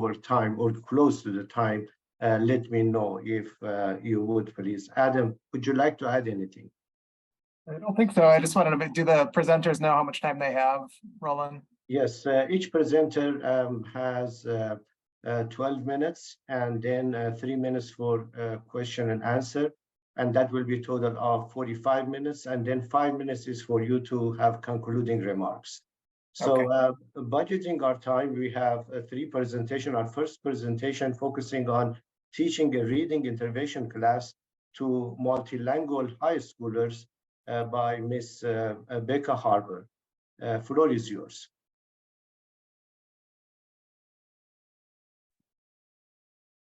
our time or close to the time, let me know if you would, please. Adam, would you like to add anything? I don't think so. I just wanted to, do the presenters know how much time they have, Roland? Yes, each presenter has 12 minutes and then 3 minutes for question and answer. And that will be a total of 45 minutes. And then 5 minutes is for you to have concluding remarks. So budgeting our time, we have 3 presentations. Our first presentation focusing on teaching a reading intervention class to multilingual high schoolers by Miss Becca Harbour. Floor is yours.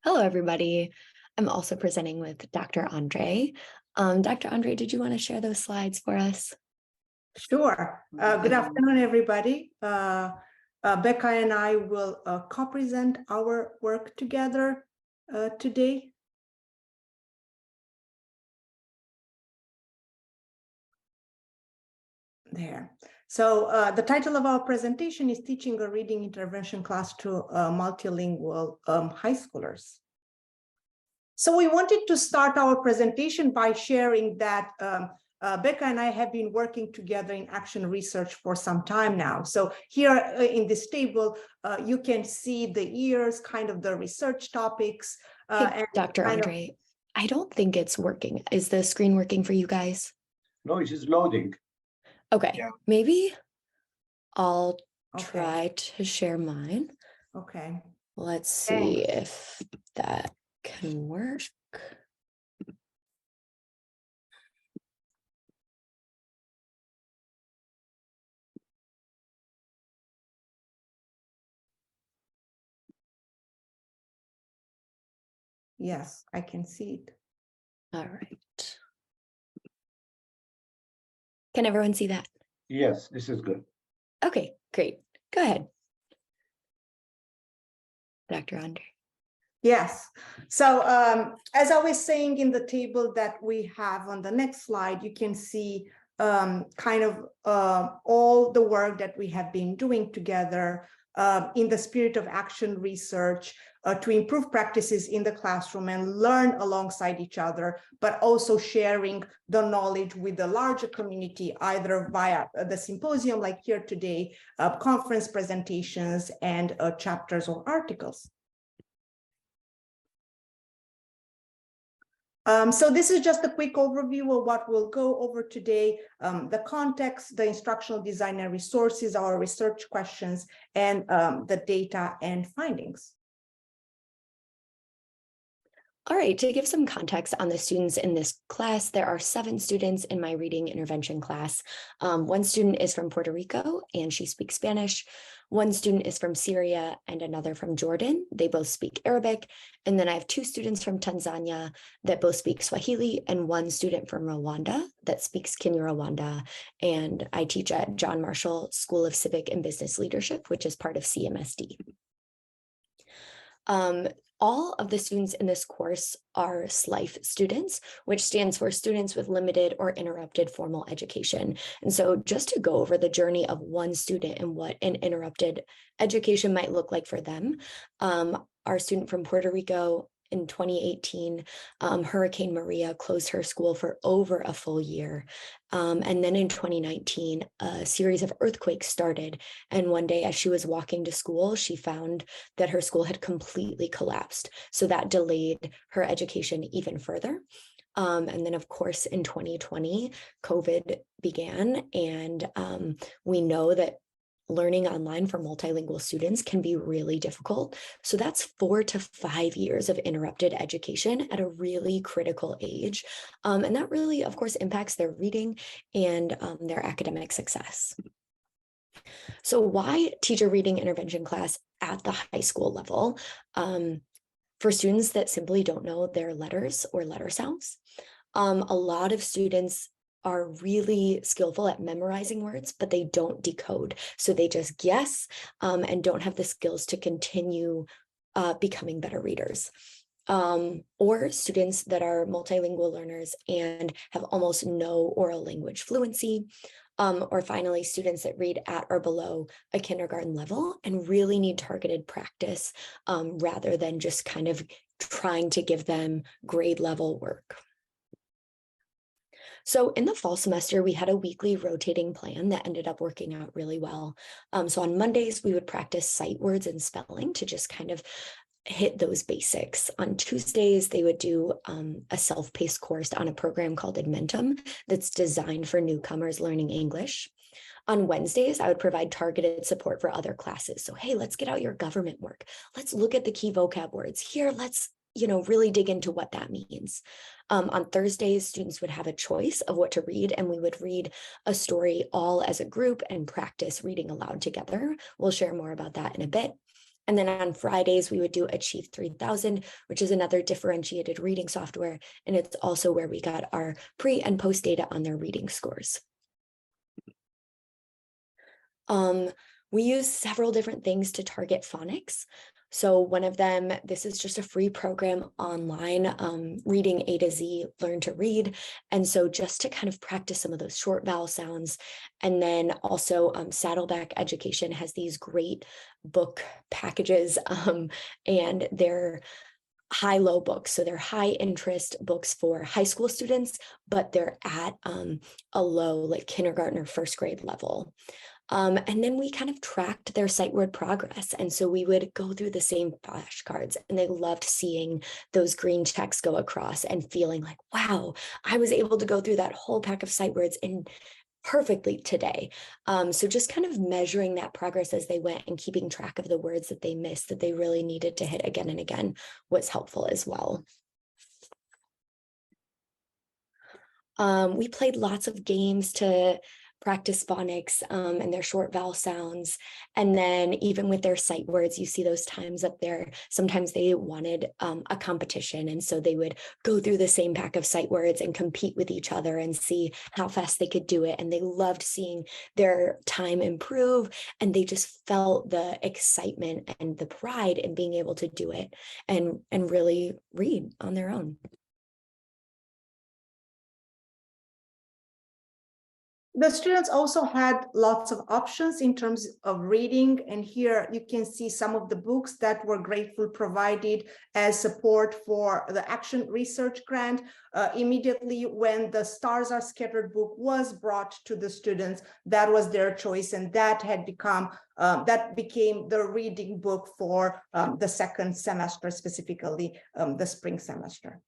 Hello, everybody. I'm also presenting with Dr. Andre. Dr. Andre, did you want to share those slides for us? Sure. Good afternoon, everybody. Becca and I will co-present our work together today. There. So the title of our presentation is Teaching a Reading Intervention Class to Multilingual High Schoolers. So we wanted to start our presentation by sharing that Becca and I have been working together in action research for some time now. So here in this table, you can see the years, kind of the research topics. Hey, Dr. Andre, I don't think it's working. Is the screen working for you guys? No, it is loading. Okay, Yeah. maybe I'll try to share mine. Okay. Let's see if that can work. Yes, I can see it. All right. Can everyone see that? Yes, this is good. Okay, great. Go ahead, Dr. Andre. Yes. So as I was saying in the table that we have on the next slide, you can see kind of all the work that we have been doing together in the spirit of action research to improve practices in the classroom and learn alongside each other, but also sharing the knowledge with the larger community, either via the symposium like here today, conference presentations, and chapters or articles. So this is just a quick overview of what we'll go over today, the context, the instructional design and resources, our research questions, and the data and findings. All right, to give some context on the students in this class, there are 7 students in my reading intervention class. 1 student is from Puerto Rico and she speaks Spanish. 1 student is from Syria and another from Jordan. They both speak Arabic. And then I have 2 students from Tanzania that both speak Swahili and 1 student from Rwanda that speaks Kinyarwanda. And I teach at John Marshall School of Civic and Business Leadership, which is part of CMSD. All of the students in this course are SLIFE students, which stands for Students with Limited or Interrupted Formal Education. And so just to go over the journey of 1 student and what an interrupted education might look like for them, our student from Puerto Rico in 2018, Hurricane Maria closed her school for over a full year. And then in 2019, a series of earthquakes started. And one day as she was walking to school, she found that her school had completely collapsed. So that delayed her education even further. And then, of course, in 2020, COVID began. And we know that learning online for multilingual students can be really difficult. So that's 4 to 5 years of interrupted education at a really critical age. And that really, of course, impacts their reading and their academic success. So why teach a reading intervention class at the high school level? For students that simply don't know their letters or letter sounds, a lot of students are really skillful at memorizing words, but they don't decode. So they just guess and don't have the skills to continue becoming better readers. Or students that are multilingual learners and have almost no oral language fluency. Or finally, students that read at or below a kindergarten level and really need targeted practice rather than just kind of trying to give them grade level work. So in the fall semester, we had a weekly rotating plan that ended up working out really well. So on Mondays, we would practice sight words and spelling to just kind of hit those basics. On Tuesdays, they would do a self-paced course on a program called Admentum that's designed for newcomers learning English. On Wednesdays, I would provide targeted support for other classes. So, hey, let's get out your government work. Let's look at the key vocab words. Here, let's really dig into what that means. On Thursdays, students would have a choice of what to read, and we would read a story all as a group and practice reading aloud together. We'll share more about that in a bit. And then on Fridays, we would do Achieve 3000, which is another differentiated reading software. And it's also where we got our pre and post data on their reading scores. We use several different things to target phonics. So one of them, this is just a free program online, reading A to Z, learn to read. And so just to kind of practice some of those short vowel sounds. And then also Saddleback Education has these great book packages and they're high-low books. So they're high interest books for high school students, but they're at a low, like kindergarten or first grade level. And then we kind of tracked their sight word progress. And so we would go through the same flashcards and they loved seeing those green checks go across and feeling like, wow, I was able to go through that whole pack of sight words perfectly today. So just kind of measuring that progress as they went and keeping track of the words that they missed that they really needed to hit again and again was helpful as well. We played lots of games to practice phonics and their short vowel sounds. And then even with their sight words, you see those times up there. Sometimes they wanted a competition. And so they would go through the same pack of sight words and compete with each other and see how fast they could do it. And they loved seeing their time improve. And they just felt the excitement and the pride in being able to do it and really read on their own. The students also had lots of options in terms of reading, and here you can see some of the books that were gratefully provided as support for the Action Research Grant. Immediately when the Stars Are Scattered book was brought to the students, that was their choice, and that had become that became the reading book for the second semester, specifically the spring semester.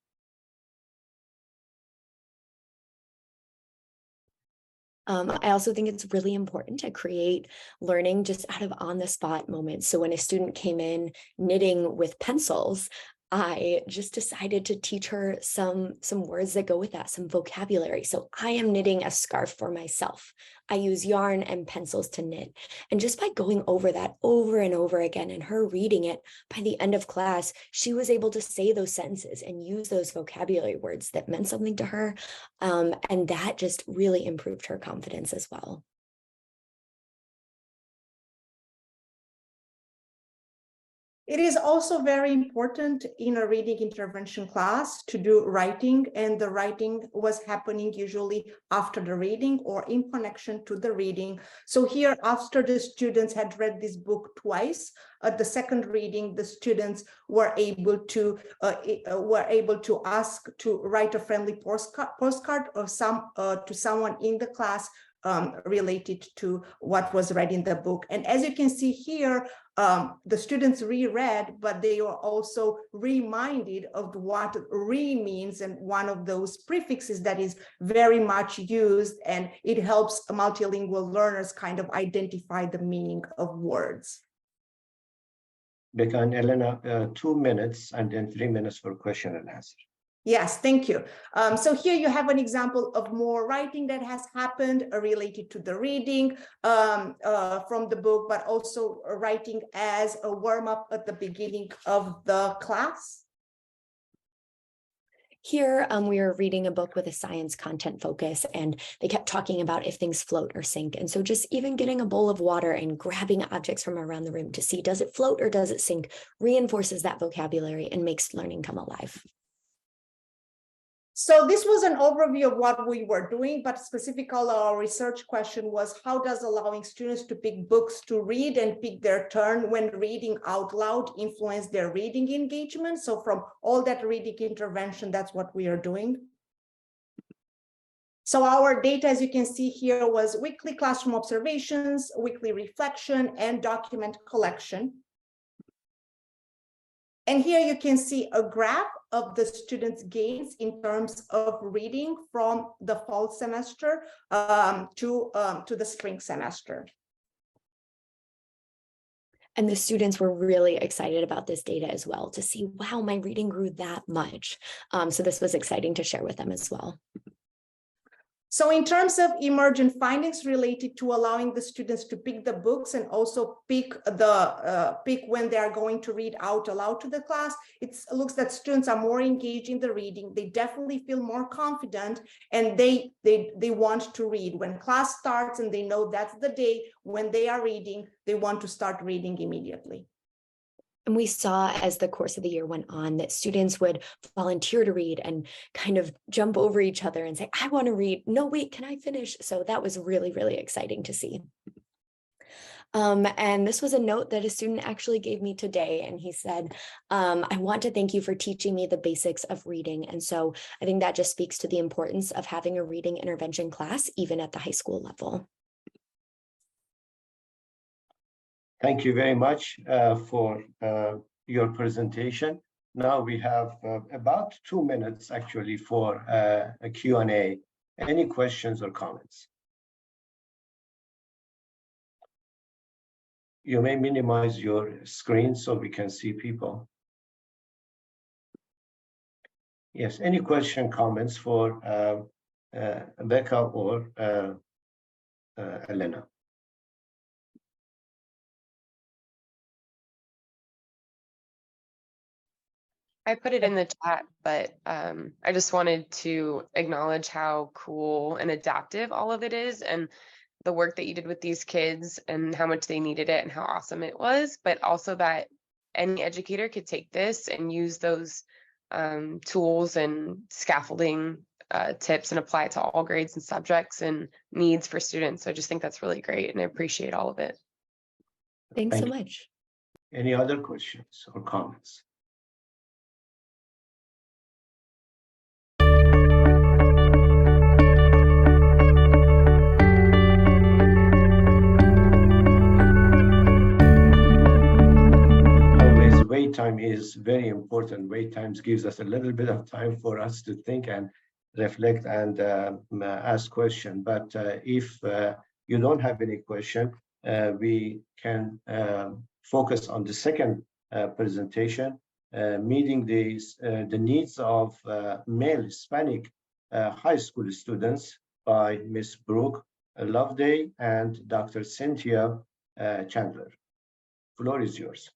I also think it's really important to create learning just out of on-the-spot moments. So when a student came in knitting with pencils, I just decided to teach her some words that go with that, some vocabulary. So I am knitting a scarf for myself. I use yarn and pencils to knit. And just by going over that over and over again and her reading it, by the end of class, she was able to say those sentences and use those vocabulary words that meant something to her. And that just really improved her confidence as well. It is also very important in a reading intervention class to do writing, and the writing was happening usually after the reading or in connection to the reading. So here, after the students had read this book twice, at the second reading, the students were able to ask to write a friendly postcard of to someone in the class related to what was read in the book. And as you can see here, the students reread, but they were also reminded of what re means, and one of those prefixes that is very much used, and it helps multilingual learners kind of identify the meaning of words. Becca and Elena, 2 minutes and then 3 minutes for question and answer. Yes, thank you. So here you have an example of more writing that has happened related to the reading from the book, but also writing as a warm-up at the beginning of the class. Here, we were reading a book with a science content focus, and they kept talking about if things float or sink. And so just even getting a bowl of water and grabbing objects from around the room to see, does it float or does it sink, reinforces that vocabulary and makes learning come alive. So this was an overview of what we were doing, but specifically our research question was, how does allowing students to pick books to read and pick their turn when reading out loud influence their reading engagement? So from all that reading intervention, that's what we are doing. So our data, as you can see here, was weekly classroom observations, weekly reflection, and document collection. And here you can see a graph of the students' gains in terms of reading from the fall semester to the spring semester. And the students were really excited about this data as well, to see, wow, my reading grew that much. So this was exciting to share with them as well. So in terms of emergent findings related to allowing the students to pick the books and also pick when they are going to read out aloud to the class, it looks that students are more engaged in the reading. They definitely feel more confident, and they want to read. When class starts and they know that's the day when they are reading, they want to start reading immediately. And we saw as the course of the year went on that students would volunteer to read and kind of jump over each other and say, I want to read. No, wait, can I finish? So that was really, really exciting to see. And this was a note that a student actually gave me today. And he said, I want to thank you for teaching me the basics of reading. And so I think that just speaks to the importance of having a reading intervention class, even at the high school level. Thank you very much for your presentation. Now we have about 2 minutes actually for a Q&A. Any questions or comments? You may minimize your screen so we can see people. Yes, any question, comments for Becca or Elena? I put it in the chat, but I just wanted to acknowledge how cool and adaptive all of it is, and the work that you did with these kids and how much they needed it and how awesome it was, but also that any educator could take this and use those tools and scaffolding tips and apply it to all grades and subjects and needs for students. So I just think that's really great, and I appreciate all of it. Thanks so Thank you. much. Any other questions or comments? Always, wait time is very important. Wait times gives us a little bit of time for us to think and reflect and ask questions. But if you don't have any question, we can focus on the second presentation, meeting the needs of male Hispanic high school students by Ms. Brooke Loveday and Dr. Cynthia Chandler. Floor is yours.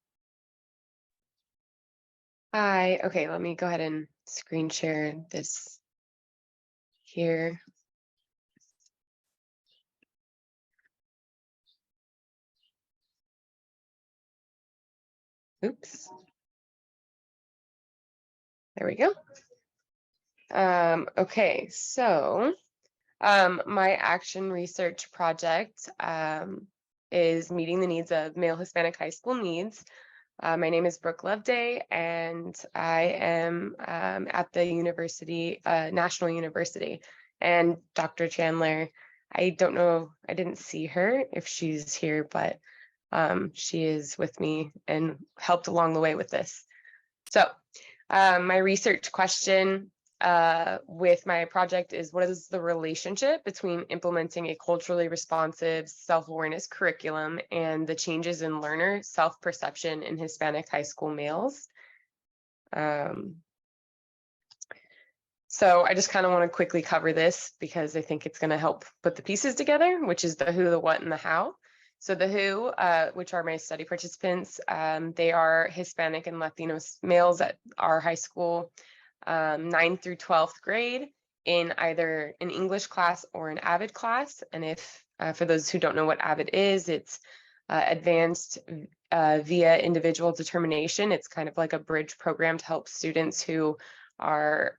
Hi, okay, let me go ahead and screen share this here. Oops. There we go. Okay, so my action research project is meeting the needs of male Hispanic high school needs. My name is Brooke Loveday, and I am at the university, National University. And Dr. Chandler, I don't know, I didn't see her if she's here, but she is with me and helped along the way with this. So my research question with my project is, what is the relationship between implementing a culturally responsive self-awareness curriculum and the changes in learner self-perception in Hispanic high school males? So I just kind of want to quickly cover this because I think it's going to help put the pieces together, which is the who, the what, and the how. So the who, which are my study participants, they are Hispanic and Latino males at our high school, 9th through 12th grade, in either an English class or an AVID class. And if, for those who don't know what AVID is, it's advanced via individual determination. It's kind of like a bridge program to help students who are,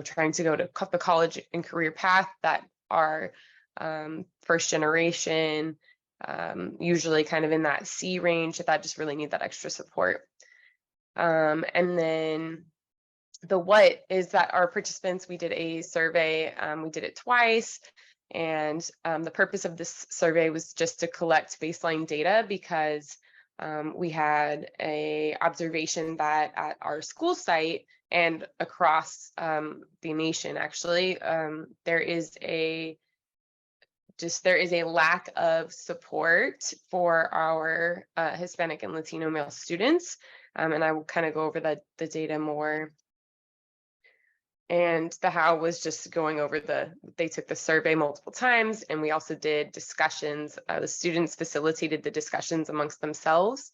trying to go to the college and career path that are first generation, usually kind of in that C range, that just really need that extra support. And then the what is that our participants, we did a survey, we did it twice. And the purpose of this survey was just to collect baseline data, because we had a observation that at our school site and across the nation, actually, there is a lack of support for our Hispanic and Latino male students. And I will kind of go over the data more. And the how was just going over they took the survey multiple times, and we also did discussions. The students facilitated the discussions amongst themselves,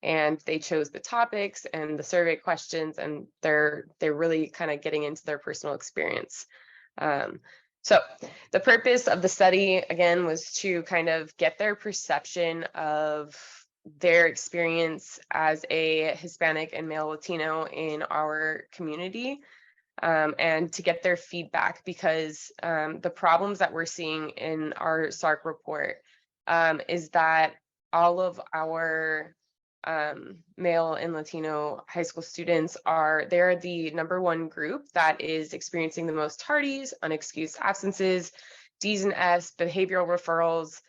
and they chose the topics and the survey questions, and they're really kind of getting into their personal experience. So the purpose of the study, again, was to kind of get their perception of their experience as a Hispanic and male Latino in our community. And to get their feedback, because the problems that we're seeing in our SARC report is that all of our male and Latino high school students they're the #1 group that is experiencing the most tardies, unexcused absences, Ds and Fs, behavioral referrals.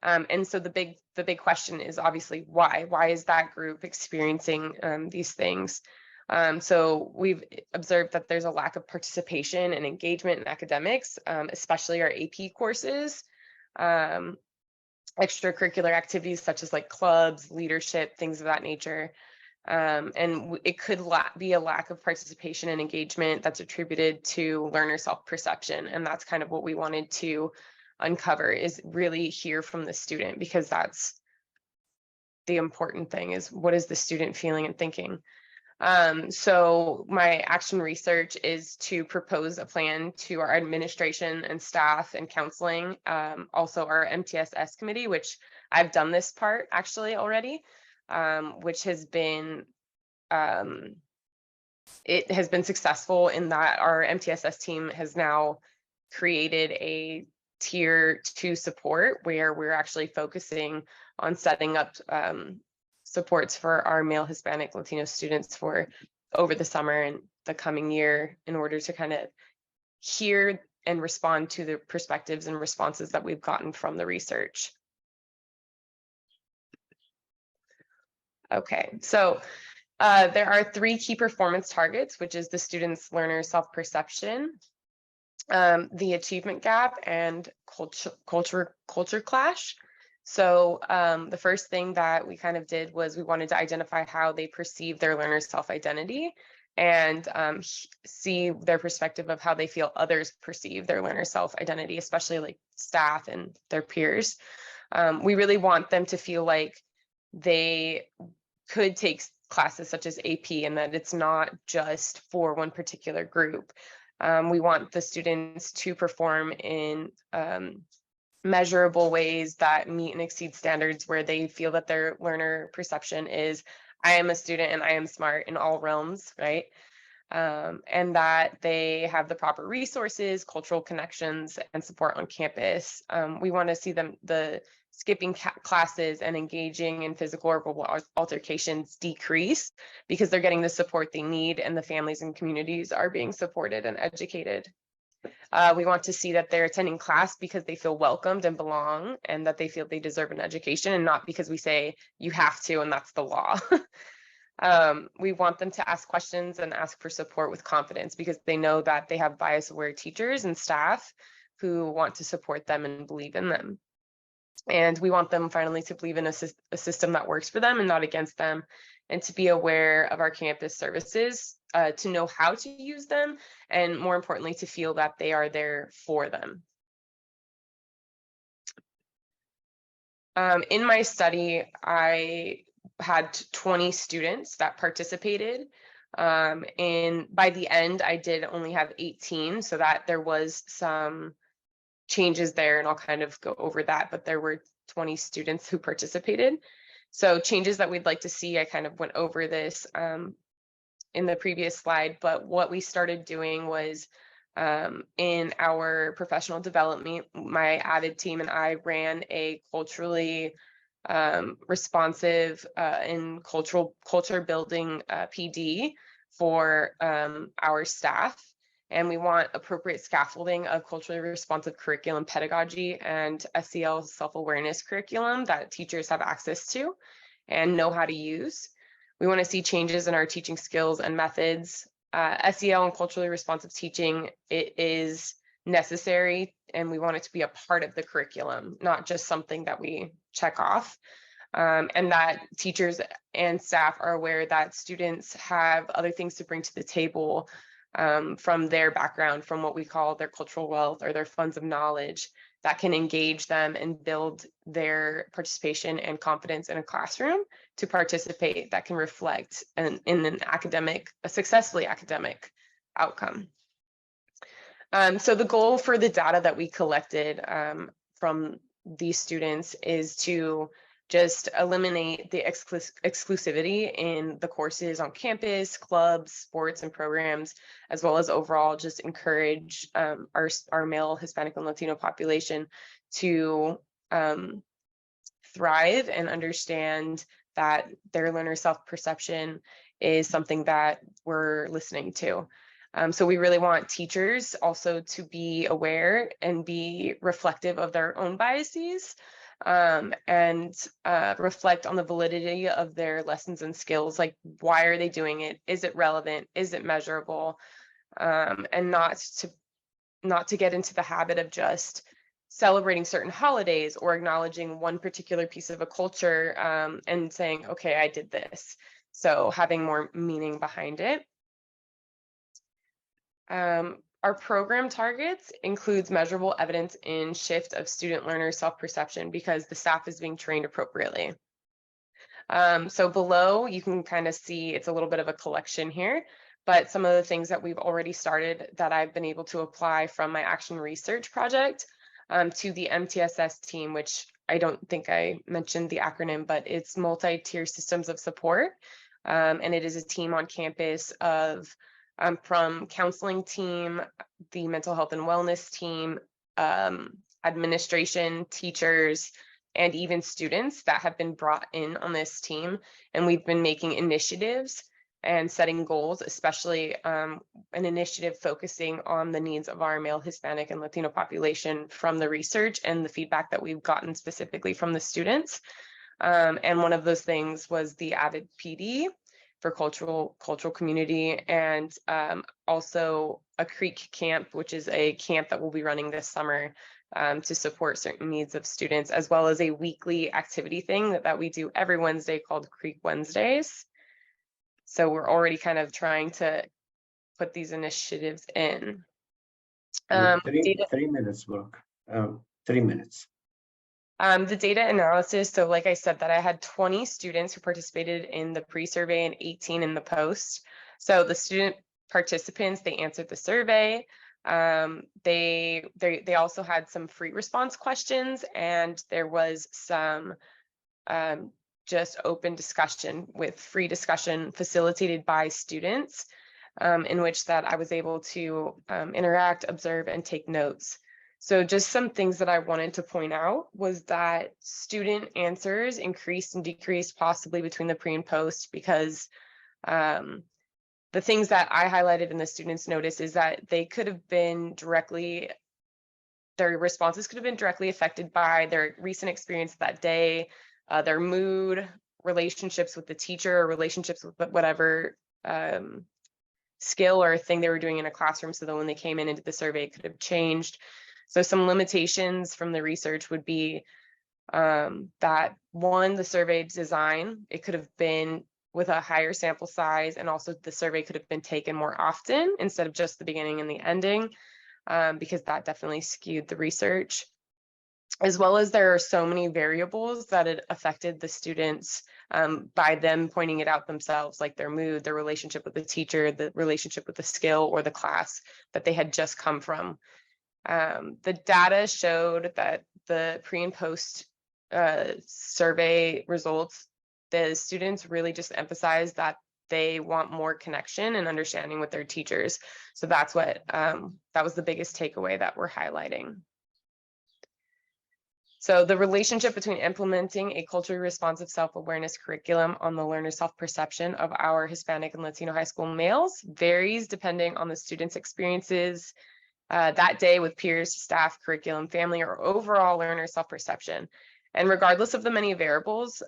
And so the big question is obviously why? Why is that group experiencing these things? So we've observed that there's a lack of participation and engagement in academics, especially our AP courses, extracurricular activities such as like clubs, leadership, things of that nature. And it could be a lack of participation and engagement that's attributed to learner self-perception. And that's kind of what we wanted to uncover, is really hear from the student, because that's the important thing, is what is the student feeling and thinking. So my action research is to propose a plan to our administration and staff and counseling, also our MTSS committee, which I've done this part actually already, which has been, it has been successful in that our MTSS team has now created a tier 2 support, where we're actually focusing on setting up supports for our male Hispanic Latino students for over the summer and the coming year, in order to kind of hear and respond to the perspectives and responses that we've gotten from the research. Okay, so there are 3 key performance targets, which is the student's learner self-perception, the achievement gap, and culture clash. So the first thing that we kind of did was we wanted to identify how they perceive their learner's self-identity, and see their perspective of how they feel others perceive their learner's self-identity, especially like staff and their peers. We really want them to feel like they could take classes such as AP, and that it's not just for one particular group. We want the students to perform in measurable ways that meet and exceed standards, where they feel that their learner perception is, I am a student and I am smart in all realms, right? And that they have the proper resources, cultural connections, and support on campus. We want to see them skipping classes and engaging in physical or verbal altercations decrease, because they're getting the support they need, and the families and communities are being supported and educated. We want to see that they're attending class because they feel welcomed and belong, and that they feel they deserve an education, and not because we say you have to and that's the law. We want them to ask questions and ask for support with confidence, because they know that they have bias-aware teachers and staff who want to support them and believe in them. And we want them finally to believe in a system that works for them and not against them, and to be aware of our campus services, to know how to use them, and more importantly, to feel that they are there for them. In my study, I had 20 students that participated. And by the end, I did only have 18, so that there was some changes there, and I'll kind of go over that, but there were 20 students who participated. So changes that we'd like to see, I kind of went over this. in the previous slide, but what we started doing was in our professional development, my Avid team and I ran a culturally responsive and culture building PD for our staff. And we want appropriate scaffolding of culturally responsive curriculum pedagogy and SEL self-awareness curriculum that teachers have access to and know how to use. We want to see changes in our teaching skills and methods. SEL and culturally responsive teaching, it is necessary, and we want it to be a part of the curriculum, not just something that we check off. And that teachers and staff are aware that students have other things to bring to the table from their background, from what we call their cultural wealth or their funds of knowledge that can engage them and build their participation and confidence in a classroom to participate, that can reflect in an academic, a successfully academic outcome. So the goal for the data that we collected from these students is to just eliminate the exclusivity in the courses on campus, clubs, sports, and programs, as well as overall just encourage our male, Hispanic, and Latino population to thrive and understand that their learner self-perception is something that we're listening to. So we really want teachers also to be aware and be reflective of their own biases, and reflect on the validity of their lessons and skills. Like, why are they doing it? Is it relevant? Is it measurable? And not to get into the habit of just celebrating certain holidays or acknowledging one particular piece of a culture and saying, okay, I did this. So having more meaning behind it. Our program targets includes measurable evidence in shift of student learner self-perception because the staff is being trained appropriately. So below, you can kind of see it's a little bit of a collection here, but some of the things that we've already started that I've been able to apply from my action research project to the MTSS team, which I don't think I mentioned the acronym, but it's multi-tier systems of support. And it is a team on campus of from counseling team, the mental health and wellness team, administration, teachers, and even students that have been brought in on this team. And we've been making initiatives and setting goals, especially an initiative focusing on the needs of our male, Hispanic, and Latino population from the research and the feedback that we've gotten specifically from the students. And one of those things was the Avid PD for cultural community, and also a Creek camp, which is a camp that we'll be running this summer to support certain needs of students, as well as a weekly activity thing that we do every Wednesday called Creek Wednesdays. So we're already kind of trying to put these initiatives in. 3 minutes, Brooke. 3 minutes. The data analysis, so like I said, that I had 20 students who participated in the pre-survey and 18 in the post. So the student participants, they answered the survey. They also had some free response questions, and there was some just open discussion with free discussion facilitated by students, in which that I was able to interact, observe, and take notes. So just some things that I wanted to point out was that student answers increased and decreased possibly between the pre and post, because the things that I highlighted in the students' notice is that they could have been their responses could have been directly affected by their recent experience that day, their mood, relationships with the teacher, or relationships with whatever skill or thing they were doing in a classroom. So that when they came in and did the survey, it could have changed. So some limitations from the research would be that one, the survey design, it could have been with a higher sample size, and also the survey could have been taken more often instead of just the beginning and the ending, because that definitely skewed the research. As well as there are so many variables that it affected the students by them pointing it out themselves, like their mood, their relationship with the teacher, the relationship with the skill or the class that they had just come from. The data showed that the pre and post survey results, the students really just emphasized that they want more connection and understanding with their teachers. So that's what, that was the biggest takeaway that we're highlighting. So the relationship between implementing a culturally responsive self-awareness curriculum on the learner self-perception of our Hispanic and Latino high school males varies depending on the student's experiences that day with peers, staff, curriculum, family, or overall learner self-perception. And regardless of the many variables,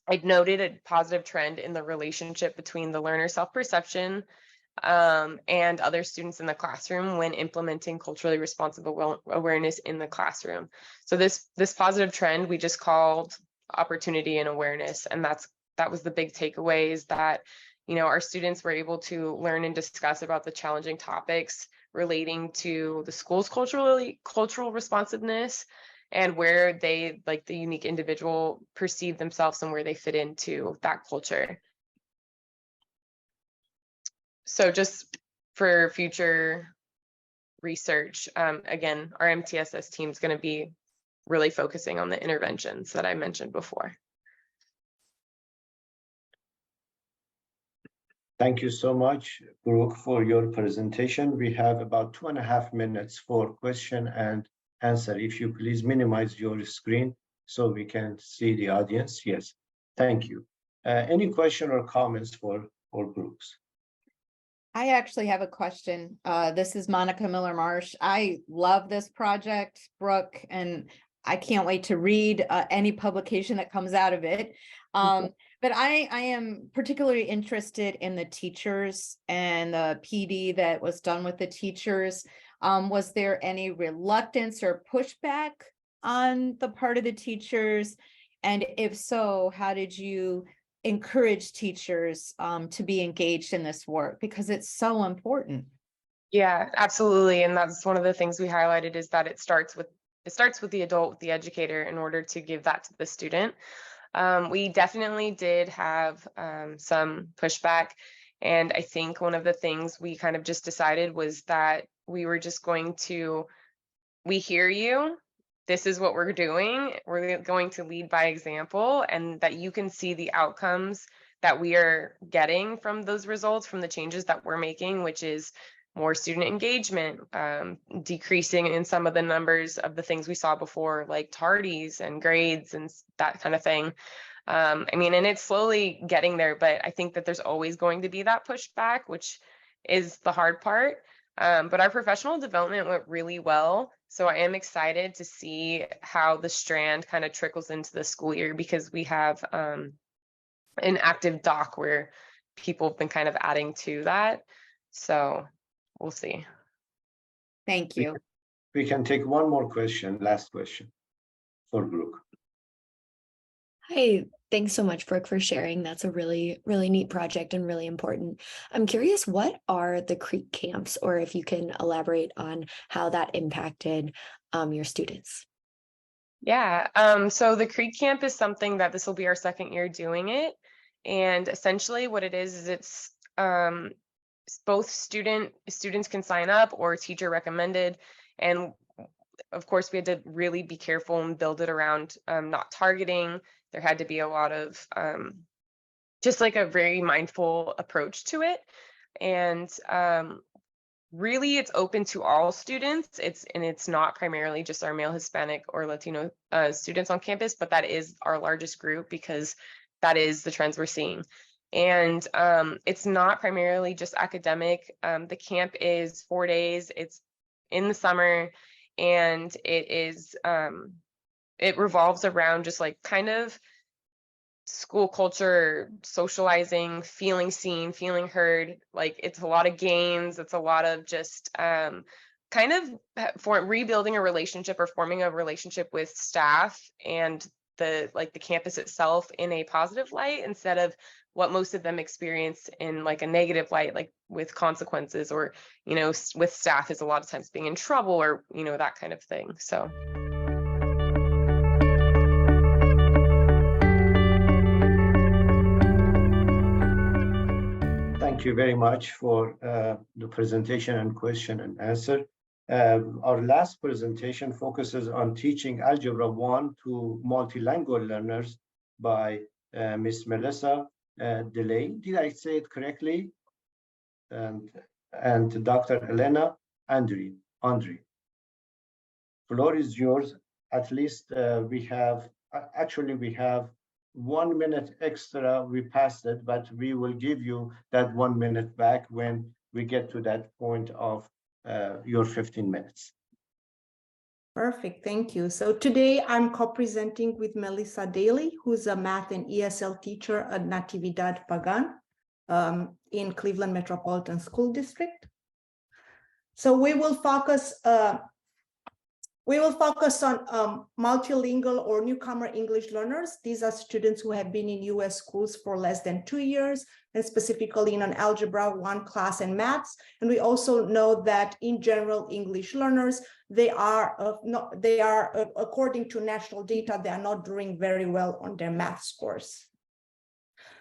I'd noted a positive trend in the relationship between the learner self-perception and other students in the classroom when implementing culturally responsive awareness in the classroom. So this positive trend we just called opportunity and awareness, and that was the big takeaway, is that, you know, our students were able to learn and discuss about the challenging topics relating to the school's cultural responsiveness and where they, like the unique individual, perceive themselves and where they fit into that culture. So just for future research, again, our MTSS team is going to be really focusing on the interventions that I mentioned before. Thank you so much, Brooke, for your presentation. We have about 2.5 minutes for question and answer. If you please minimize your screen so we can see the audience. Yes, thank you. Any question or comments for Brooks? I actually have a question. This is Monica Miller-Marsh. I love this project, Brooke, and I can't wait to read any publication that comes out of it. But I am particularly interested in the teachers and the PD that was done with the teachers. Was there any reluctance or pushback on the part of the teachers? And if so, how did you encourage teachers to be engaged in this work, because it's so important? Yeah, absolutely. And that's one of the things we highlighted, is that it starts with the adult, with the educator, in order to give that to the student. We definitely did have some pushback. And I think one of the things we kind of just decided was that we were just going to, we hear you. This is what we're doing. We're going to lead by example, and that you can see the outcomes that we are getting from those results, from the changes that we're making, which is more student engagement, decreasing in some of the numbers of the things we saw before, like tardies and grades and that kind of thing. I mean, and it's slowly getting there, but I think that there's always going to be that pushback, which is the hard part. But our professional development went really well. So I am excited to see how the strand kind of trickles into the school year, because we have an active doc where people have been kind of adding to that. So we'll see. Thank you. We can take one more question, last question for Brooke. Hi, thanks so much, Brooke, for sharing. That's a really, really neat project and really important. I'm curious, what are the Creek camps, or if you can elaborate on how that impacted your students? Yeah, so the Creek Camp is something that this will be our second year doing it. And essentially what it is it's both students can sign up or teacher recommended. And of course, we had to really be careful and build it around not targeting. There had to be a lot of just like a very mindful approach to it. And really, it's open to all students. It's not primarily just our male Hispanic or Latino students on campus, but that is our largest group, because that is the trends we're seeing. And it's not primarily just academic. The camp is 4 days. It's in the summer, and it revolves around just like kind of school culture, socializing, feeling seen, feeling heard. Like, it's a lot of games. It's a lot of just kind of rebuilding a relationship or forming a relationship with staff and the campus itself in a positive light, instead of what most of them experience in like a negative light, like with consequences, or, you know, with staff is a lot of times being in trouble, or, you know, that kind of thing. So. Thank you very much for the presentation and question and answer. Our last presentation focuses on teaching Algebra 1 to multilingual learners by Ms. Melissa Delay. Did I say it correctly? And Dr. Elena Andre. Floor is yours. At least we have, actually we have 1 minute extra. We passed it, but we will give you that 1 minute back when we get to that point of your 15 minutes. Perfect, thank you. So today I'm co-presenting with Melissa Daly, who's a math and ESL teacher at Natividad Pagan in Cleveland Metropolitan School District. So we will focus on multilingual or newcomer English learners. These are students who have been in US schools for less than 2 years, and specifically in an Algebra 1 class and maths. And we also know that in general, English learners, they are according to national data, they are not doing very well on their math scores.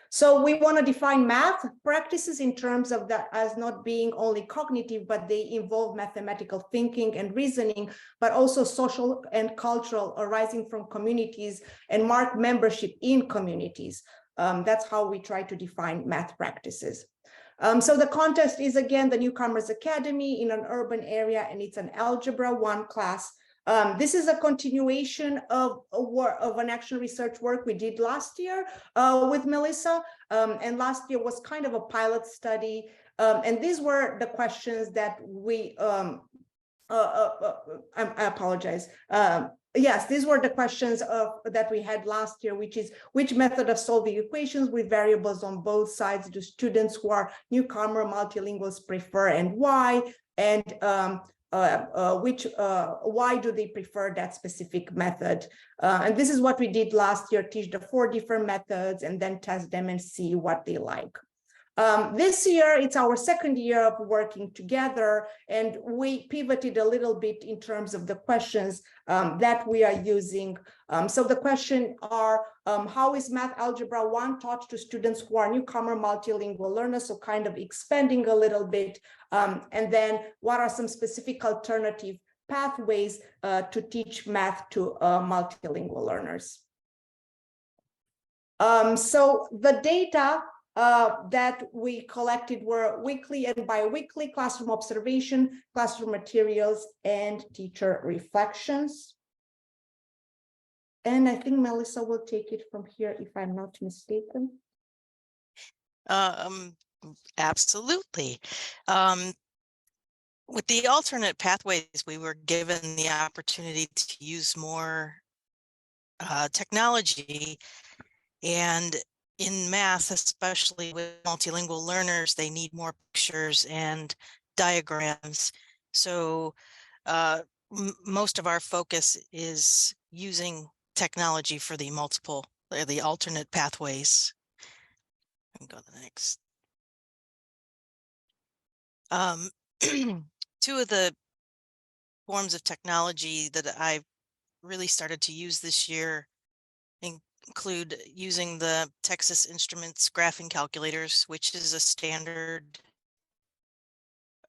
So we want to define math practices in terms of that as not being only cognitive, but they involve mathematical thinking and reasoning, but also social and cultural arising from communities and mark membership in communities. That's how we try to define math practices. So the context is, again, the Newcomers Academy in an urban area, and it's an Algebra 1 class. This is a continuation of an action research work we did last year with Melissa. And last year was kind of a pilot study. And these were the questions that we, I apologize. Yes, these were the questions that we had last year, which is which method of solving equations with variables on both sides do students who are newcomer multilinguals prefer, and why? And why do they prefer that specific method? And this is what we did last year, teach the 4 different methods and then test them and see what they like. This year, it's our second year of working together, and we pivoted a little bit in terms of the questions that we are using. So the question are, how is Math Algebra 1 taught to students who are newcomer multilingual learners? So kind of expanding a little bit. And then what are some specific alternative pathways to teach math to multilingual learners? So the data that we collected were weekly and bi-weekly classroom observation, classroom materials, and teacher reflections. And I think Melissa will take it from here if I'm not mistaken. Absolutely. With the alternate pathways, we were given the opportunity to use more technology, and in math, especially with multilingual learners, they need more pictures and diagrams. So most of our focus is using technology for the alternate pathways. Go to the next. Two of the forms of technology that I've really started to use this year include using the Texas Instruments graphing calculators, which is a standard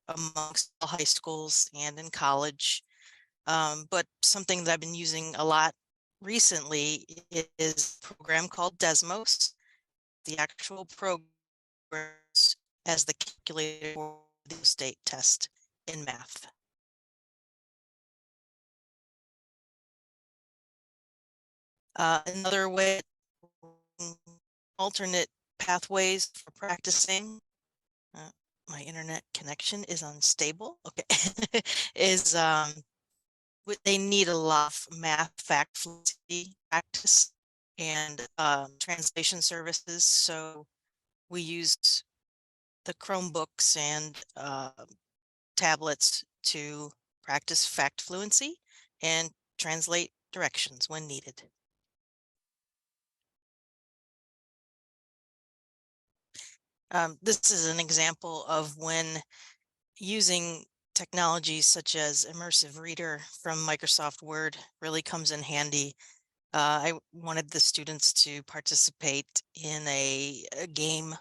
amongst all high schools and in college. But something that I've been using a lot recently is a program called Desmos. The actual program as the calculator for the state test in math. Another way, alternate pathways for practicing. My internet connection is unstable. Okay, is they need a lot of math fact fluency practice and translation services. So we used the Chromebooks and tablets to practice fact fluency and translate directions when needed. This is an example of when using technologies such as Immersive Reader from Microsoft Word really comes in handy. I wanted the students to participate in a game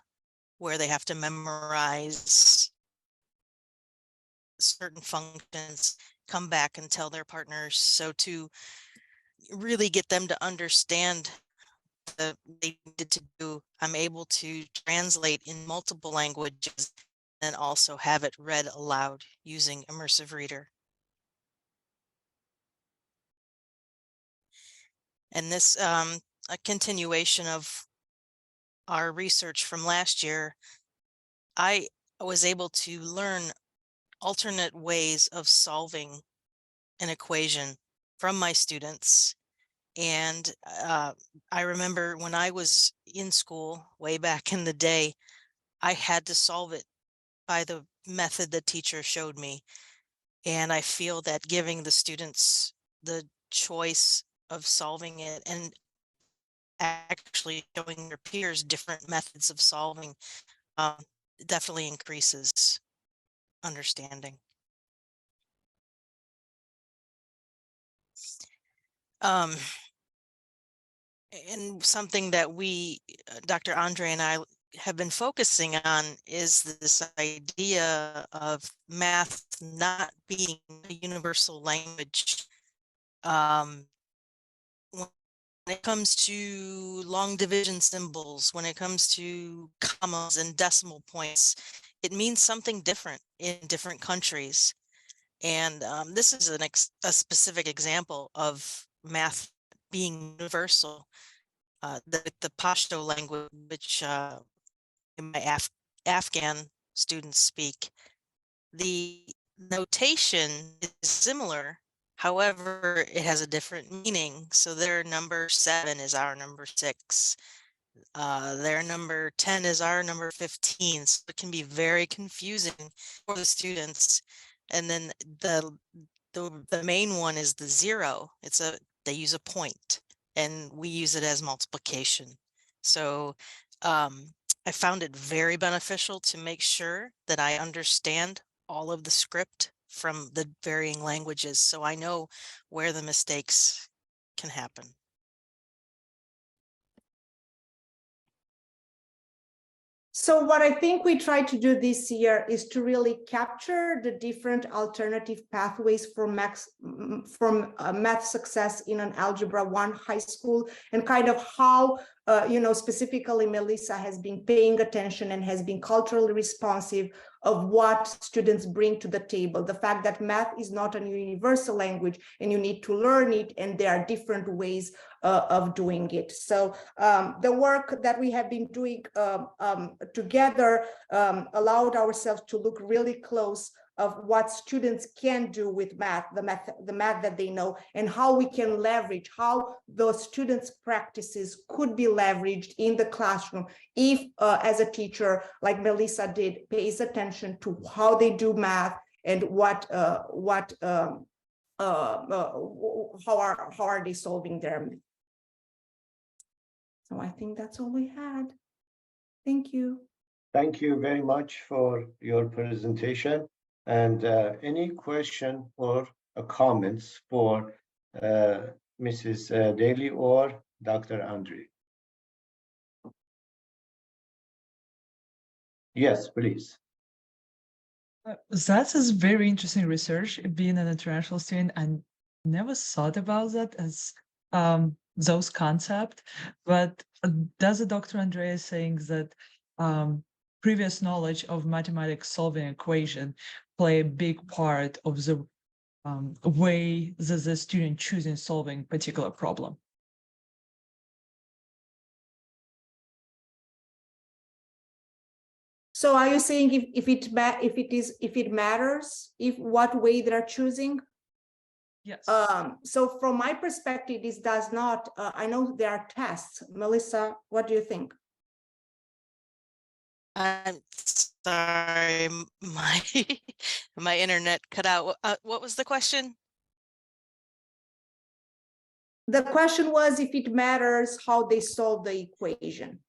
where they have to memorize certain functions, come back and tell their partners. So to really get them to understand they needed to do, I'm able to translate in multiple languages and also have it read aloud using Immersive Reader. And this, a continuation of our research from last year, I was able to learn alternate ways of solving an equation from my students. And I remember when I was in school way back in the day, I had to solve it by the method the teacher showed me. And I feel that giving the students the choice of solving it and actually showing their peers different methods of solving definitely increases understanding. And something that we, Dr. Andre and I have been focusing on is this idea of math not being a universal language. When it comes to long division symbols, when it comes to commas and decimal points, it means something different in different countries. And this is a specific example of math being universal. The Pashto language, which my Afghan students speak, the notation is similar. However, it has a different meaning. So their number 7 is our number 6. Their number 10 is our number 15. So it can be very confusing for the students. And then the main one is the 0. They use a point, and we use it as multiplication. So I found it very beneficial to make sure that I understand all of the script from the varying languages, so I know where the mistakes can happen. So what I think we try to do this year is to really capture the different alternative pathways for math success in an Algebra 1 high school, and kind of how, specifically Melissa has been paying attention and has been culturally responsive of what students bring to the table. The fact that math is not a universal language and you need to learn it, and there are different ways of doing it. So the work that we have been doing together allowed ourselves to look really close of what students can do with math, the math that they know, and how we can leverage, how those students' practices could be leveraged in the classroom if, as a teacher, like Melissa did, pays attention to how they do math and how are they solving their math. So I think that's all we had. Thank you. Thank you very much for your presentation. And any question or comments for Mrs. Daly or Dr. Andre? Yes, please. That is very interesting research. Being an international student, I never thought about that as those concepts. But does the Dr. Andrea saying that previous knowledge of mathematics solving equation play a big part of the way that the student choosing solving particular problem? So are you saying if it matters what way they're choosing? Yes. So from my perspective, this does not. I know there are tests. Melissa, what do you think? I'm sorry, my internet cut out. What was the question? The question was if it matters how they solve the equation.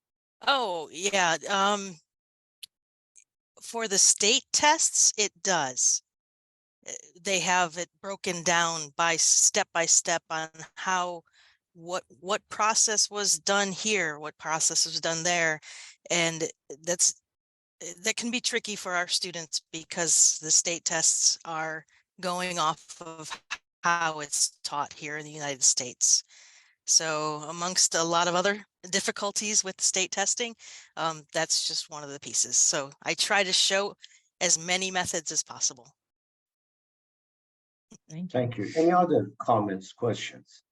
Oh, yeah. For the state tests, it does. They have it broken down by step on how what process was done here, what process was done there, and that can be tricky for our students because the state tests are going off of how it's taught here in the United States. So amongst a lot of other difficulties with state testing, that's just one of the pieces. So I try to show as many methods as possible. Thank you. Thank you. Any other comments, questions?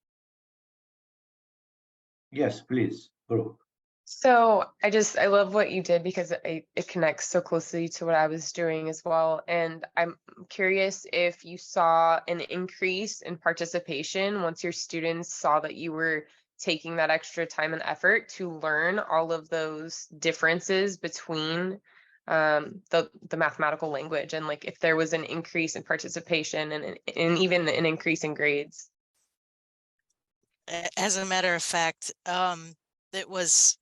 Yes, please, Brooke. So I love what you did because it connects so closely to what I was doing as well. And I'm curious if you saw an increase in participation once your students saw that you were taking that extra time and effort to learn all of those differences between the mathematical language, and like if there was an increase in participation and even an increase in grades. As a matter of fact, it was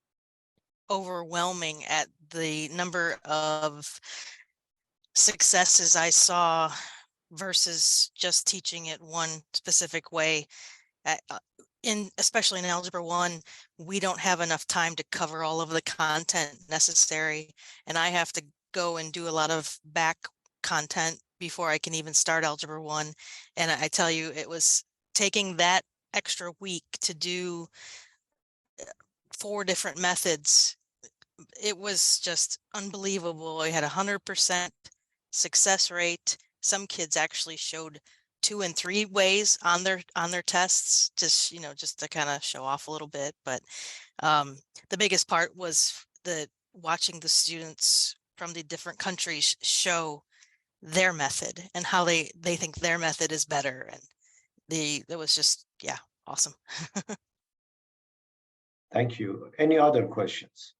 overwhelming at the number of successes I saw versus just teaching it one specific way. Especially in Algebra 1, we don't have enough time to cover all of the content necessary, and I have to go and do a lot of back content before I can even start Algebra 1. And I tell you, it was taking that extra week to do 4 different methods. It was just unbelievable. I had 100% success rate. Some kids actually showed 2 and 3 ways on their tests, just to kind of show off a little bit. But the biggest part was watching the students from the different countries show their method and how they think their method is better, and it was just, yeah, awesome. Thank you. Any other questions?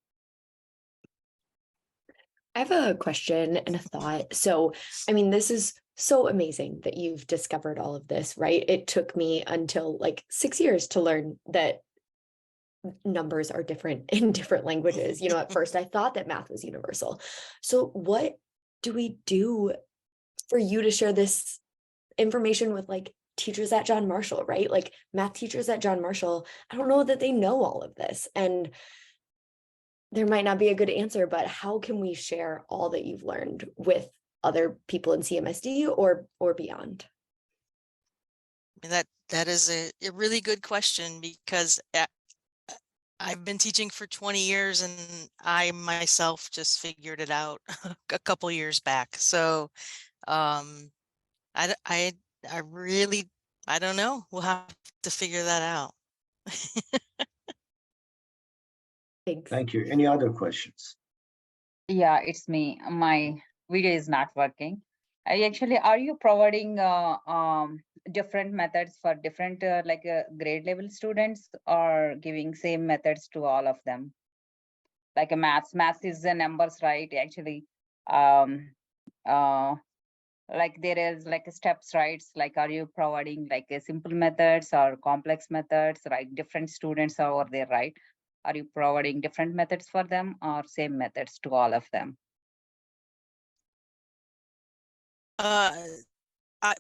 I have a question and a thought. So, I mean, this is so amazing that you've discovered all of this, right? It took me until like 6 years to learn that numbers are different in different languages. At first I thought that math was universal. So what do we do for you to share this information with like teachers at John Marshall, right? Like math teachers at John Marshall, I don't know that they know all of this. And there might not be a good answer, but how can we share all that you've learned with other people in CMSD or beyond? That is a really good question, because I've been teaching for 20 years and I myself just figured it out a couple years back. So I really, I don't know. We'll have to figure that out. Thanks. Thank you. Any other questions? Yeah, it's me. My video is not working. Are you providing different methods for different grade level students, or giving same methods to all of them? Like a maths is the numbers, right? Actually, like there is like steps, right? Like, are you providing like a simple methods or complex methods? Like different students over there, right? Are you providing different methods for them or same methods to all of them?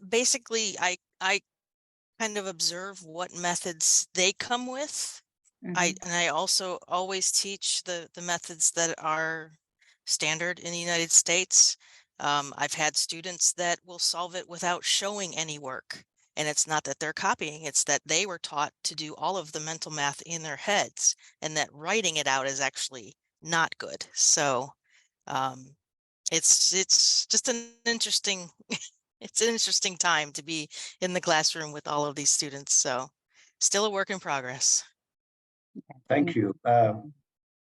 Basically, I kind of observe what methods they come with. I also always teach the methods that are standard in the United States. I've had students that will solve it without showing any work. And it's not that they're copying, it's that they were taught to do all of the mental math in their heads, and that writing it out is actually not good. So it's just an interesting it's an interesting time to be in the classroom with all of these students. So still a work in progress. Thank you.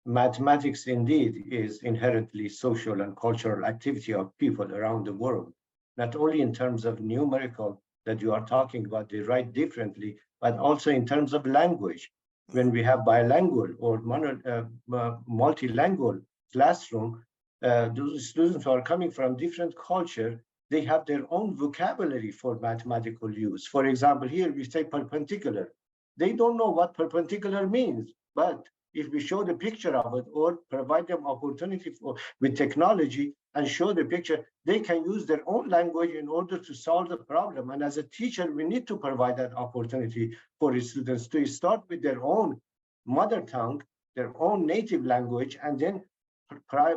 Mathematics indeed is inherently social and cultural activity of people around the world, not only in terms of numerical that you are talking about, they write differently, but also in terms of language. When we have bilingual or multilingual classroom, those students who are coming from different culture, they have their own vocabulary for mathematical use. For example, here we say perpendicular. They don't know what perpendicular means, but if we show the picture of it or provide them opportunity with technology and show the picture, they can use their own language in order to solve the problem. And as a teacher, we need to provide that opportunity for the students to start with their own mother tongue, their own native language, and then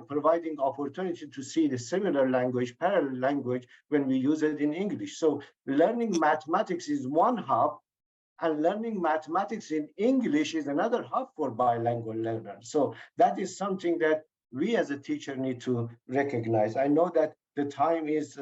providing opportunity to see the similar language, parallel language when we use it in English. So learning mathematics is one hub, and learning mathematics in English is another hub for bilingual learners. So that is something that we as a teacher need to recognize. I know that the time is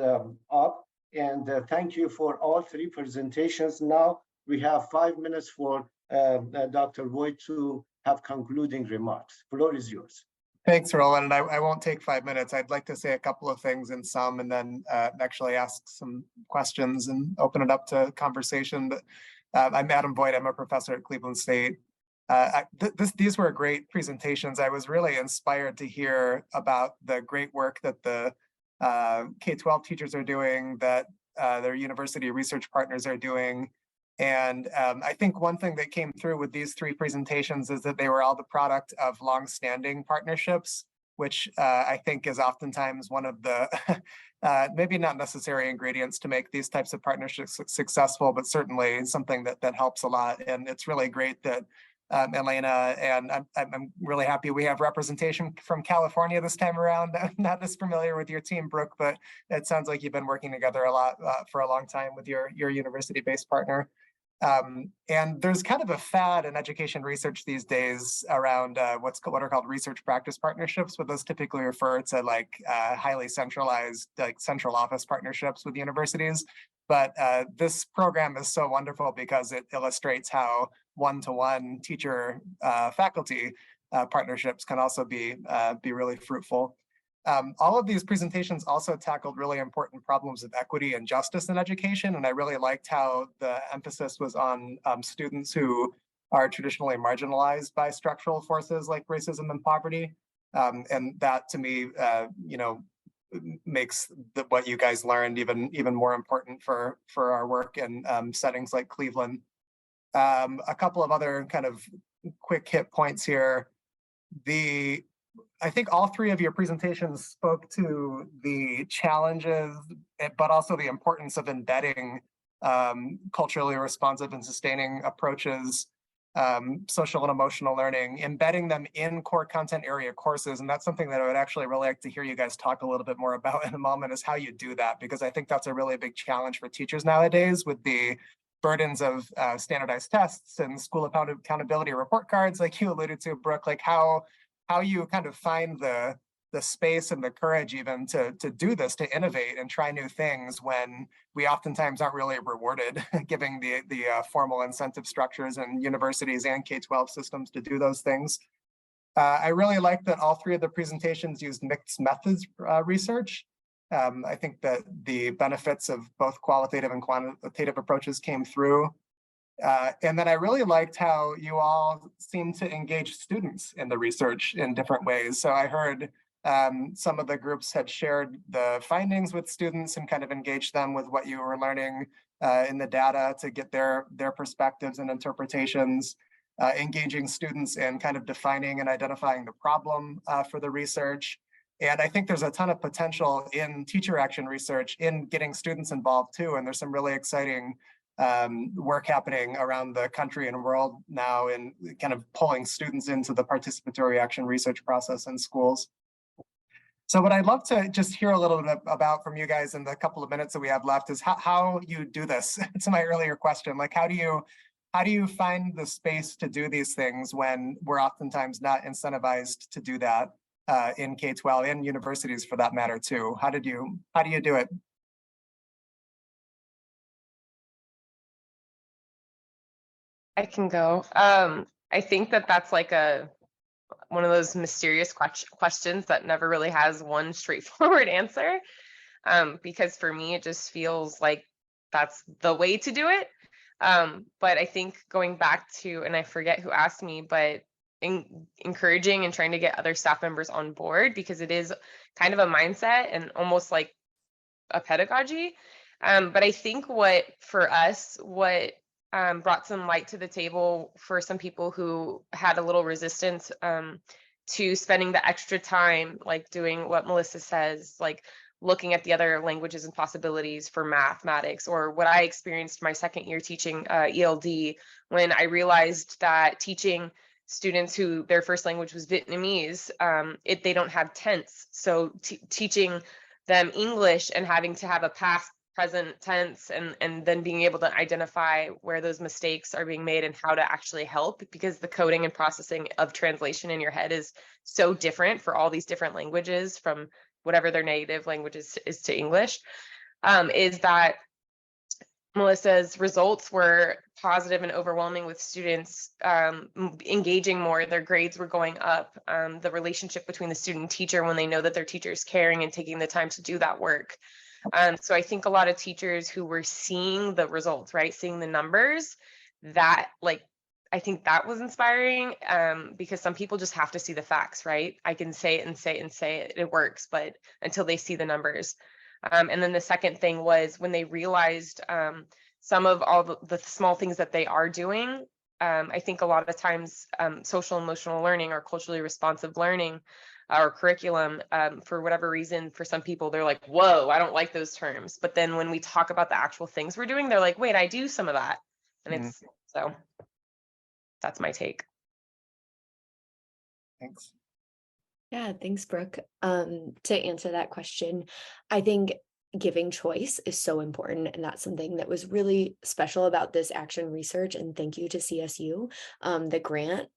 up, and thank you for all three presentations. Now we have 5 minutes for Dr. Voigt to have concluding remarks. Floor is yours. Thanks, Roland. I won't take 5 minutes. I'd like to say a couple of things in sum and then actually ask some questions and open it up to conversation. But I'm Adam Voigt. I'm a professor at Cleveland State. These were great presentations. I was really inspired to hear about the great work that the K-12 teachers are doing, that their university research partners are doing. And I think one thing that came through with these three presentations is that they were all the product of long-standing partnerships, which I think is oftentimes one of the maybe not necessary ingredients to make these types of partnerships successful, but certainly something that helps a lot. And it's really great that Elena, and I'm really happy we have representation from California this time around. I'm not as familiar with your team, Brooke, but it sounds like you've been working together a lot for a long time with your university-based partner. And there's kind of a fad in education research these days around what are called research practice partnerships, but those typically refer to like highly centralized, like central office partnerships with universities. But this program is so wonderful because it illustrates how one-to-one teacher faculty partnerships can also be really fruitful. All of these presentations also tackled really important problems of equity and justice in education, and I really liked how the emphasis was on students who are traditionally marginalized by structural forces like racism and poverty. And that, to me, makes what you guys learned even more important for our work in settings like Cleveland. A couple of other kind of quick hit points here. I think all three of your presentations spoke to the challenges, but also the importance of embedding culturally responsive and sustaining approaches, social and emotional learning, embedding them in core content area courses. And that's something that I would actually really like to hear you guys talk a little bit more about in a moment, is how you do that, because I think that's a really big challenge for teachers nowadays with the burdens of standardized tests and school accountability report cards, like you alluded to, Brooke, like how you kind of find the space and the courage even to do this, to innovate and try new things when we oftentimes aren't really rewarded, giving the formal incentive structures in universities and K-12 systems to do those things. I really like that all three of the presentations used mixed methods research. I think that the benefits of both qualitative and quantitative approaches came through. And then I really liked how you all seem to engage students in the research in different ways. So I heard some of the groups had shared the findings with students and kind of engaged them with what you were learning in the data to get their perspectives and interpretations, engaging students in kind of defining and identifying the problem for the research. And I think there's a ton of potential in teacher action research in getting students involved too. And there's some really exciting work happening around the country and world now in kind of pulling students into the participatory action research process in schools. So what I'd love to just hear a little bit about from you guys in the couple of minutes that we have left is how you do this. To my earlier question, like how do you find the space to do these things when we're oftentimes not incentivized to do that in K-12 and universities for that matter too? How do you do it? I can go. I think that's like one of those mysterious questions that never really has one straightforward answer. Because for me, it just feels like that's the way to do it. But I think going back to, and I forget who asked me, but encouraging and trying to get other staff members on board, because it is kind of a mindset and almost like a pedagogy. But I think what brought some light to the table for some people who had a little resistance to spending the extra time, like doing what Melissa says, like looking at the other languages and possibilities for mathematics, or what I experienced my second year teaching ELD, when I realized that teaching students who their first language was Vietnamese, they don't have tense. So teaching them English and having to have a past present tense, and then being able to identify where those mistakes are being made and how to actually help, because the coding and processing of translation in your head is so different for all these different languages, from whatever their native language is to English, is that Melissa's results were positive and overwhelming, with students engaging more. Their grades were going up. The relationship between the student and teacher, when they know that their teacher is caring and taking the time to do that work. So I think a lot of teachers who were seeing the results, right, seeing the numbers, that I think that was inspiring, because some people just have to see the facts, right? I can say it and say it and say it, it works, but until they see the numbers. And then the second thing was when they realized some of all the small things that they are doing. I think a lot of times social emotional learning or culturally responsive learning or curriculum, for whatever reason, for some people, they're like, whoa, I don't like those terms. But then when we talk about the actual things we're doing, they're like, wait, I do some of that. And it's, so that's my take. Thanks. Yeah, thanks, Brooke. To answer that question, I think giving choice is so important, and that's something that was really special about this action research. And thank you to CSU. The grant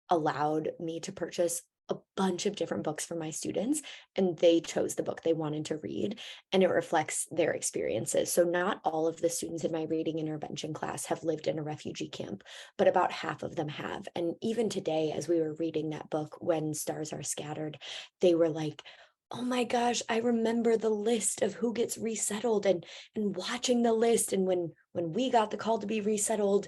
allowed me to purchase a bunch of different books for my students, and they chose the book they wanted to read, and it reflects their experiences. So not all of the students in my reading intervention class have lived in a refugee camp, but about half of them have. And even today, as we were reading that book, When Stars Are Scattered, they were like, oh my gosh, I remember the list of who gets resettled, and watching the list. And when we got the call to be resettled,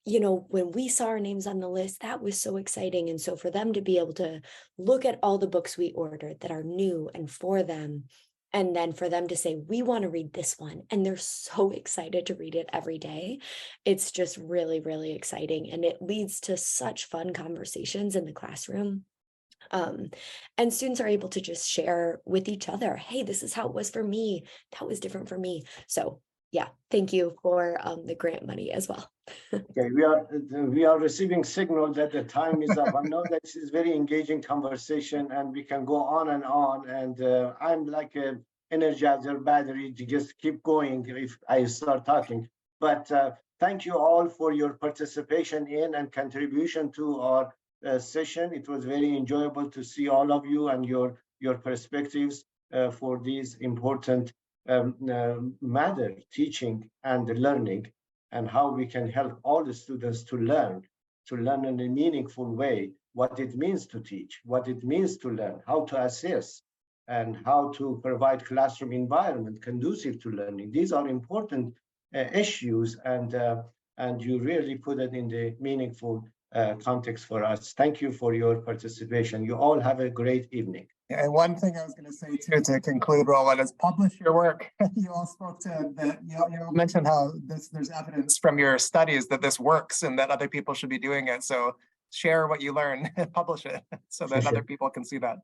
you know, when we saw our names on the list, that was so exciting. And so for them to be able to look at all the books we ordered that are new and for them, and then for them to say, we want to read this one, and they're so excited to read it every day, it's just really, really exciting. And it leads to such fun conversations in the classroom. And students are able to just share with each other, hey, this is how it was for me. That was different for me. So yeah, thank you for the grant money as well. Okay, we are receiving signal that the time is up. I know that this is very engaging conversation, and we can go on. And I'm like an energizer battery to just keep going if I start talking. But thank you all for your participation in and contribution to our session. It was very enjoyable to see all of you and your perspectives for these important matter, teaching and learning, and how we can help all the students to learn in a meaningful way what it means to teach, what it means to learn, how to assess, and how to provide classroom environment conducive to learning. These are important issues, and you really put it in the meaningful context for us. Thank you for your participation. You all have a great evening. Yeah, and one thing I was going to say too to conclude, Roland, is publish your work. You all spoke to that. You all mentioned how there's evidence from your studies that this works and that other people should be doing it. So share what you learn and publish it so that other people can see that.